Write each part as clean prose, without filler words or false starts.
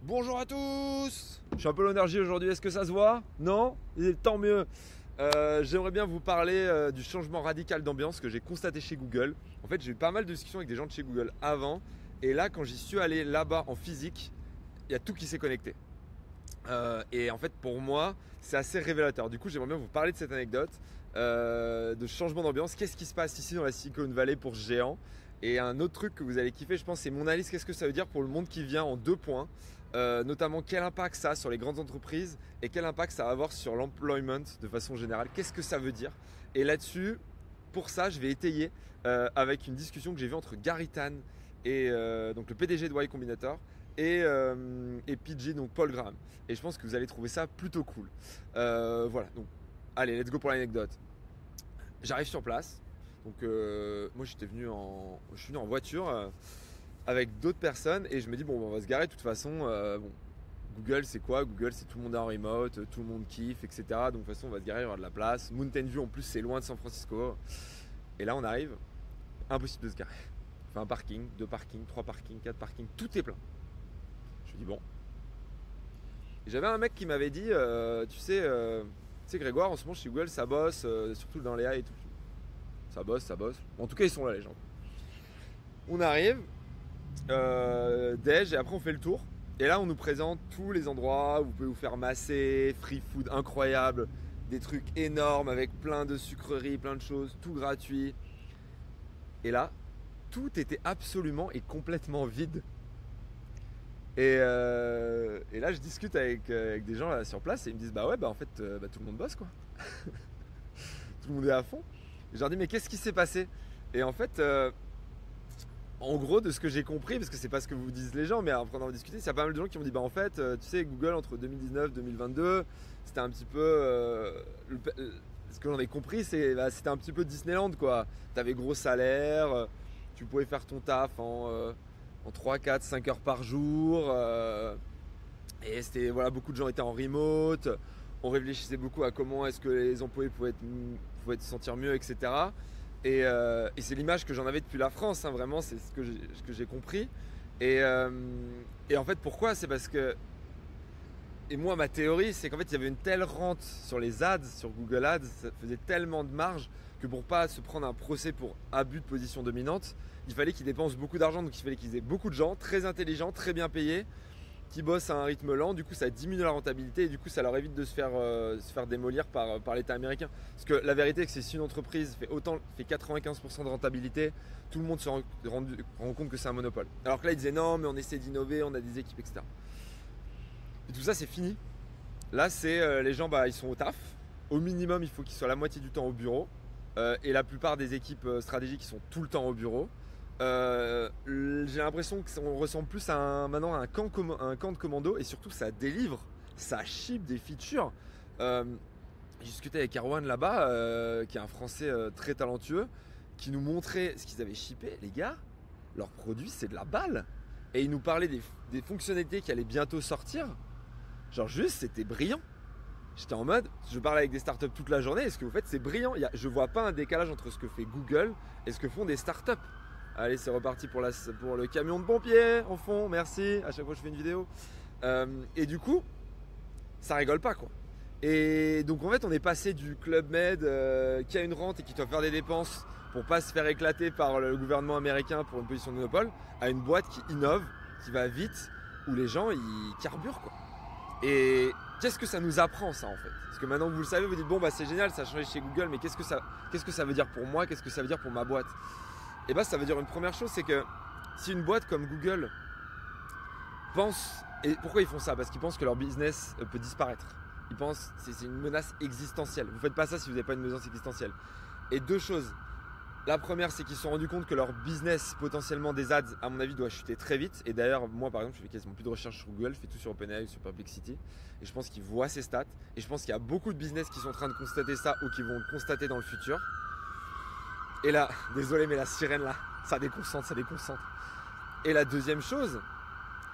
Bonjour à tous. Je suis un peu l'énergie aujourd'hui, est-ce que ça se voit? Non? Tant mieux. J'aimerais bien vous parler du changement radical d'ambiance que j'ai constaté chez Google. En fait, j'ai eu pas mal de discussions avec des gens de chez Google avant. Et là, quand j'y suis allé là-bas en physique, il y a tout qui s'est connecté. Et en fait, pour moi, c'est assez révélateur. Du coup, j'aimerais bien vous parler de cette anecdote de changement d'ambiance. Qu'est-ce qui se passe ici dans la Silicon Valley pour ce géant? Et un autre truc que vous allez kiffer, je pense, c'est mon analyse. Qu'est-ce que ça veut dire pour le monde qui vient en 2 points? Notamment quel impact ça a sur les grandes entreprises et quel impact ça va avoir sur l'employment de façon générale. Qu'est-ce que ça veut dire? Et là-dessus, pour ça, je vais étayer avec une discussion que j'ai vue entre Gary Tan et donc le PDG de Y Combinator et PG, donc Paul Graham. Et je pense que vous allez trouver ça plutôt cool. Voilà, donc allez, let's go pour l'anecdote. J'arrive sur place. Donc moi je suis venu en voiture avec d'autres personnes et je me dis bon on va se garer de toute façon. Bon, Google c'est quoi? Google c'est tout le monde est en remote, tout le monde kiffe, etc. Donc de toute façon on va se garer, il y aura de la place. Mountain View en plus c'est loin de San Francisco. Et là on arrive, impossible de se garer. Enfin un parking, 2 parkings, 3 parkings, 4 parkings, tout est plein. Je me dis bon. Et j'avais un mec qui m'avait dit tu sais Grégoire en ce moment chez Google ça bosse, surtout dans les AI et tout. Ça bosse, ça bosse. En tout cas, ils sont là, les gens. On arrive, déj, et après on fait le tour. Et là, on nous présente tous les endroits où vous pouvez vous faire masser, free food incroyable, des trucs énormes avec plein de sucreries, plein de choses, tout gratuit. Et là, tout était absolument et complètement vide. Et là, je discute avec des gens là sur place et ils me disent bah ouais, bah en fait, tout le monde bosse quoi. Tout le monde est à fond. Et je leur dis mais qu'est-ce qui s'est passé? Et en fait, en gros de ce que j'ai compris, parce que c'est pas ce que vous disent les gens, mais après en discuter, il y a pas mal de gens qui m'ont dit bah en fait, tu sais Google entre 2019 et 2022, c'était un petit peu, ce que j'en ai compris, c'est c'était un petit peu Disneyland quoi. T'avais gros salaire, tu pouvais faire ton taf en 3, 4, 5 heures par jour, et c'était voilà beaucoup de gens étaient en remote. On réfléchissait beaucoup à comment est-ce que les employés pouvaient se sentir mieux, etc. Et c'est l'image que j'en avais depuis la France, hein, vraiment, c'est ce que j'ai compris. Et en fait, pourquoi? C'est parce que, et moi, ma théorie, c'est qu'en fait, il y avait une telle rente sur les ads, sur Google Ads, ça faisait tellement de marge que pour pas se prendre un procès pour abus de position dominante, il fallait qu'ils dépensent beaucoup d'argent, donc il fallait qu'ils aient beaucoup de gens, très intelligents, très bien payés, qui bossent à un rythme lent, du coup ça diminue la rentabilité et du coup ça leur évite de se faire démolir par l'État américain. Parce que la vérité c'est que si une entreprise fait 95% de rentabilité, tout le monde se rend compte que c'est un monopole. Alors que là ils disaient non mais on essaie d'innover, on a des équipes, etc. Et tout ça c'est fini. Là c'est les gens ils sont au taf. Au minimum il faut qu'ils soient la moitié du temps au bureau. Et la plupart des équipes stratégiques sont tout le temps au bureau. J'ai l'impression qu'on ressemble plus maintenant à un camp de commando et surtout ça délivre, ça ship des features. J'ai discuté avec Erwan là-bas, qui est un Français très talentueux, qui nous montrait ce qu'ils avaient shippé. Les gars, leur produit c'est de la balle. Et il nous parlait des fonctionnalités qui allaient bientôt sortir. Genre juste c'était brillant. J'étais en mode, je parle avec des startups toute la journée et ce que vous faites c'est brillant. Je vois pas un décalage entre ce que fait Google et ce que font des startups. Allez, c'est reparti pour le camion de pompiers en fond, merci, à chaque fois que je fais une vidéo. Et du coup, ça rigole pas quoi. Et donc en fait, on est passé du Club Med qui a une rente et qui doit faire des dépenses pour pas se faire éclater par le gouvernement américain pour une position de monopole, à une boîte qui innove, qui va vite, où les gens ils carburent quoi. Et qu'est-ce que ça nous apprend ça en fait? Parce que maintenant que vous le savez, vous dites bon bah c'est génial, ça a changé chez Google, mais qu'est-ce que ça veut dire pour moi? Qu'est-ce que ça veut dire pour ma boîte? Et bah ça veut dire une première chose, c'est que si une boîte comme Google pense, et pourquoi ils font ça? Parce qu'ils pensent que leur business peut disparaître. Ils pensent que c'est une menace existentielle. Vous faites pas ça si vous n'avez pas une menace existentielle. Et 2 choses. La première, c'est qu'ils se sont rendus compte que leur business, potentiellement des ads, à mon avis, doit chuter très vite. Et d'ailleurs, moi par exemple, je fais quasiment plus de recherche sur Google, je fais tout sur OpenAI ou sur Perplexity. Et je pense qu'ils voient ces stats. Et je pense qu'il y a beaucoup de business qui sont en train de constater ça ou qui vont le constater dans le futur. Et là, désolé mais la sirène là, ça déconcentre. Et la deuxième chose,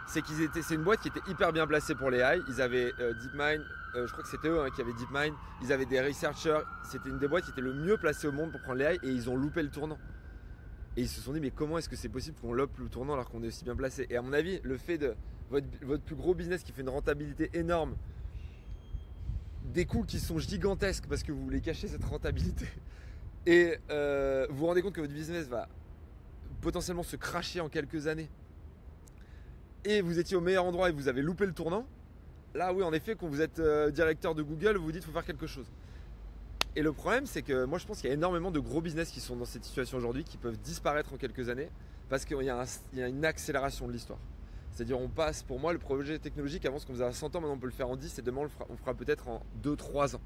c'est c'est une boîte qui était hyper bien placée pour les AI. Ils avaient DeepMind, je crois que c'était eux qui avaient DeepMind. Ils avaient des researchers. C'était une des boîtes qui était le mieux placée au monde pour prendre les AI et ils ont loupé le tournant. Et ils se sont dit mais comment est-ce que c'est possible qu'on loupe le tournant alors qu'on est aussi bien placé? Et à mon avis, le fait votre plus gros business qui fait une rentabilité énorme, des coûts qui sont gigantesques parce que vous voulez cacher cette rentabilité, et vous vous rendez compte que votre business va potentiellement se cracher en quelques années, et vous étiez au meilleur endroit et vous avez loupé le tournant, là oui en effet quand vous êtes directeur de Google, vous vous dites qu'il faut faire quelque chose. Et le problème c'est que moi je pense qu'il y a énormément de gros business qui sont dans cette situation aujourd'hui, qui peuvent disparaître en quelques années parce qu'il y a une accélération de l'histoire. C'est-à-dire on passe, pour moi le projet technologique avant ce qu'on faisait à 100 ans, maintenant on peut le faire en 10 et demain on fera peut-être en 2-3 ans.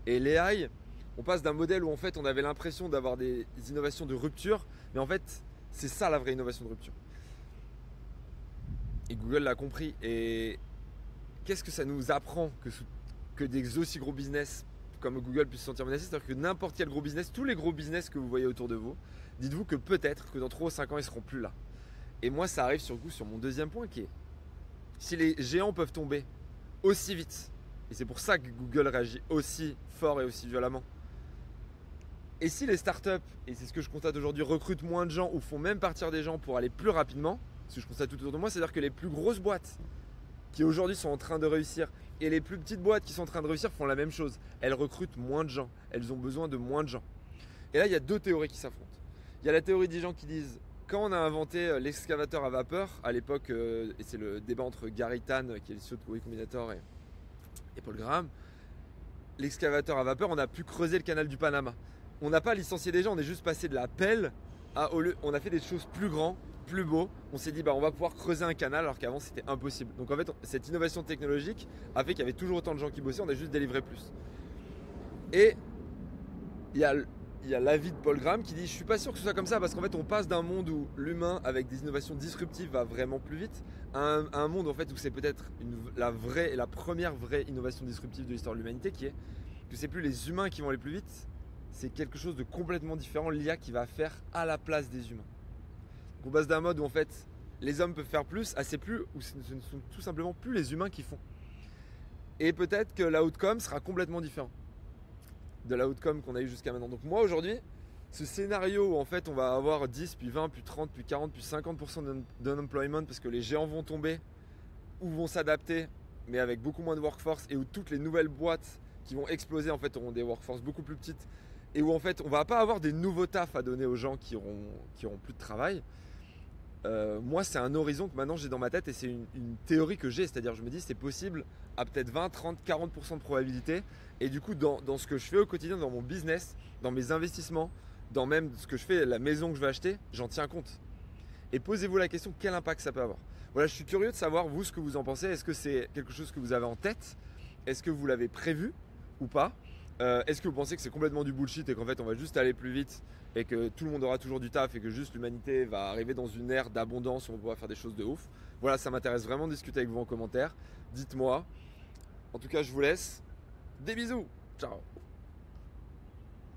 Et l'AI, on passe d'un modèle où en fait on avait l'impression d'avoir des innovations de rupture, mais en fait c'est ça la vraie innovation de rupture. Et Google l'a compris. Et qu'est-ce que ça nous apprend que des aussi gros business comme Google puissent se sentir menacés? C'est-à-dire que n'importe quel gros business, tous les gros business que vous voyez autour de vous, dites-vous que peut-être que dans 3 ou 5 ans ils seront plus là. Et moi ça arrive sur mon deuxième point qui est, si les géants peuvent tomber aussi vite, et c'est pour ça que Google réagit aussi fort et aussi violemment, et si les startups, et c'est ce que je constate aujourd'hui, recrutent moins de gens ou font même partir des gens pour aller plus rapidement, ce que je constate tout autour de moi, c'est-à-dire que les plus grosses boîtes qui aujourd'hui sont en train de réussir et les plus petites boîtes qui sont en train de réussir font la même chose. Elles recrutent moins de gens, elles ont besoin de moins de gens. Et là il y a deux théories qui s'affrontent. Il y a la théorie des gens qui disent, quand on a inventé l'excavateur à vapeur, à l'époque, et c'est le débat entre Gary Tan, qui est le CEO de Y Combinator, et Paul Graham, l'excavateur à vapeur, on a pu creuser le canal du Panama. On n'a pas licencié des gens, on est juste passé de la pelle à, on a fait des choses plus grandes, plus beaux. On s'est dit, on va pouvoir creuser un canal alors qu'avant c'était impossible. Donc en fait, cette innovation technologique a fait qu'il y avait toujours autant de gens qui bossaient, on a juste délivré plus. Et il y a l'avis de Paul Graham qui dit, je suis pas sûr que ce soit comme ça parce qu'en fait on passe d'un monde où l'humain avec des innovations disruptives va vraiment plus vite à un monde en fait où c'est peut-être la première vraie innovation disruptive de l'histoire de l'humanité, qui est que c'est plus les humains qui vont aller plus vite, c'est quelque chose de complètement différent, l'IA qui va faire à la place des humains. Donc on passe d'un mode où en fait les hommes peuvent faire plus à c'est plus, où ce ne sont tout simplement plus les humains qui font. Et peut-être que l'outcome sera complètement différent de l'outcome qu'on a eu jusqu'à maintenant. Donc moi aujourd'hui, ce scénario où en fait on va avoir 10, puis 20, puis 30, puis 40, puis 50% d'unemployment parce que les géants vont tomber ou vont s'adapter, mais avec beaucoup moins de workforce, et où toutes les nouvelles boîtes qui vont exploser en fait auront des workforce beaucoup plus petites, et où en fait on va pas avoir des nouveaux tafs à donner aux gens qui auront plus de travail. Moi c'est un horizon que maintenant j'ai dans ma tête et c'est une théorie que j'ai, c'est-à-dire je me dis c'est possible à peut-être 20, 30, 40% de probabilité, et du coup dans ce que je fais au quotidien, dans mon business, dans mes investissements, dans même ce que je fais, la maison que je vais acheter, j'en tiens compte. Et posez-vous la question, quel impact ça peut avoir? Voilà, je suis curieux de savoir vous ce que vous en pensez. Est-ce que c'est quelque chose que vous avez en tête? Est-ce que vous l'avez prévu ou pas? Est-ce que vous pensez que c'est complètement du bullshit et qu'en fait on va juste aller plus vite et que tout le monde aura toujours du taf et que juste l'humanité va arriver dans une ère d'abondance où on va pouvoir faire des choses de ouf? Voilà, ça m'intéresse vraiment de discuter avec vous en commentaire. Dites-moi. En tout cas, je vous laisse. Des bisous. Ciao.